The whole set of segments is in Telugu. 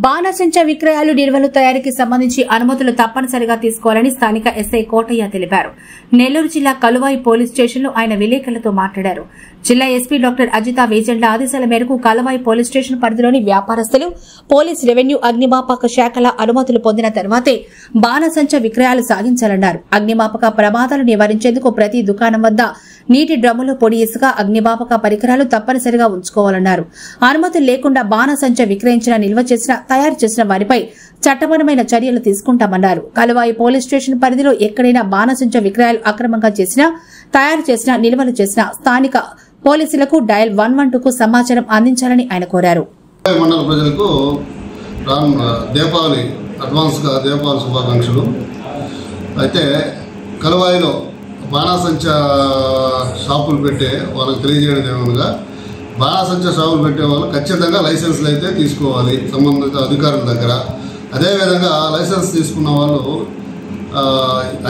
బాణసంచ విక్రయాలు నిల్వలు తయారీకి సంబంధించి అనుమతులు తప్పనిసరిగా తీసుకోవాలని స్థానిక ఎస్ఐ కోటయ్య తెలిపారు. నెల్లూరు జిల్లా కలువాయి పోలీస్ స్టేషన్లో ఆయన విలేకరులతో మాట్లాడారు. జిల్లా ఎస్పీ డాక్టర్ అజితా వేజండ్ల ఆదేశాల మేరకు కలువాయి పోలీస్ స్టేషన్ పరిధిలోని వ్యాపారస్తులు, పోలీస్, రెవెన్యూ, అగ్నిమాపక శాఖల అనుమతులు పొందిన తర్వాతే బాణసంచ విక్రయాలు సాగించాలన్నారు. అగ్నిమాపక ప్రమాదాలు నివారించేందుకు ప్రతి దుకాణం వద్ద నీటి డ్రమ్ములో పొడి ఇసుక, అగ్నిమాపక పరికరాలు తప్పనిసరిగా ఉంచుకోవాలన్నారు. అనుమతులు లేకుండా బాణసంచ విక్రయించిన, నిల్వ చేసిన, తయారు చేసిన వారిపై చట్టపరమైన చర్యలు తీసుకుంటామన్నారు. కలువాయి పోలీస్ స్టేషన్ పరిధిలో ఎక్కడైనా బాణసంచ విక్రయాలు అక్రమంగా చేసినా, తయారు చేసినా, నిల్వలు చేసినా స్థానిక పోలీసులకు డయల్ 112కు సమాచారం అందించాలని ఆయన కోరారు. మండల ప్రజలకు దీపావళి అడ్వాన్స్గా దీపావళి శుభాకాంక్షలు. అయితే కలువాయిలో బాణసంచ షాపులు పెట్టే వాళ్ళకి తెలియజేయడం ఏమనగా, బాణసంచ షాపులు పెట్టే వాళ్ళు ఖచ్చితంగా లైసెన్స్లు అయితే తీసుకోవాలి సంబంధిత అధికారుల దగ్గర. అదేవిధంగా లైసెన్స్ తీసుకున్న వాళ్ళు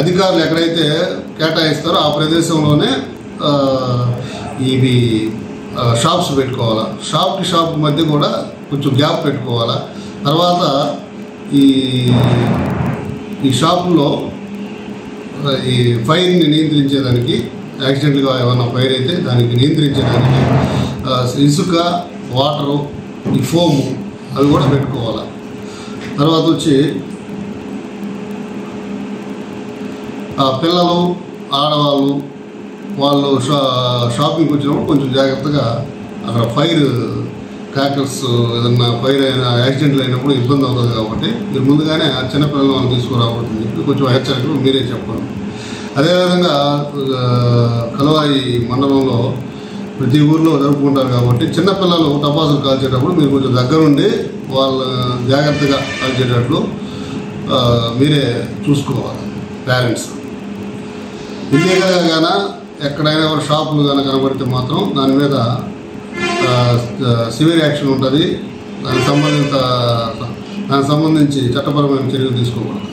అధికారులు ఎక్కడైతే కేటాయిస్తారో ఆ ప్రదేశంలోనే ఇవి షాప్స్ పెట్టుకోవాలా. షాప్కి షాప్ మధ్య కూడా కొంచెం గ్యాప్ పెట్టుకోవాలా. తర్వాత ఈ షాపుల్లో ఈ ఫైర్ని నియంత్రించేదానికి, యాక్సిడెంట్గా ఏమైనా ఫైర్ అయితే దానికి నియంత్రించేదానికి ఇసుక, వాటరు, ఈ ఫోము అవి కూడా పెట్టుకోవాలి. తర్వాత వచ్చి పిల్లలు, ఆడవాళ్ళు వాళ్ళు షాపింగ్కి వచ్చినప్పుడు కొంచెం జాగ్రత్తగా అక్కడ ఫైర్ క్రాకర్స్ ఏదన్నా ఫైర్ అయినా, యాక్సిడెంట్లు అయినప్పుడు ఇబ్బంది అవుతుంది కాబట్టి మీరు ముందుగానే ఆ చిన్నపిల్లల వాళ్ళు తీసుకురాబోతుంది చెప్పి కొంచెం హెచ్చరికలు మీరే చెప్పండి. అదేవిధంగా కలువాయి మండలంలో ప్రతి ఊర్లో జరుపుకుంటారు కాబట్టి చిన్నపిల్లలు టపాసులు కాల్చేటప్పుడు మీరు కొంచెం దగ్గరుండి వాళ్ళు జాగ్రత్తగా కాల్చేటట్లు మీరే చూసుకోవాలి పేరెంట్స్. ఇల్లీగల్గా కానీ ఎక్కడైనా షాపులు కానీ కనబడితే మాత్రం దాని మీద సివియర్ యాక్షన్ ఉంటుంది. దానికి సంబంధించి చట్టపరమైన చర్యలు తీసుకోకూడదు.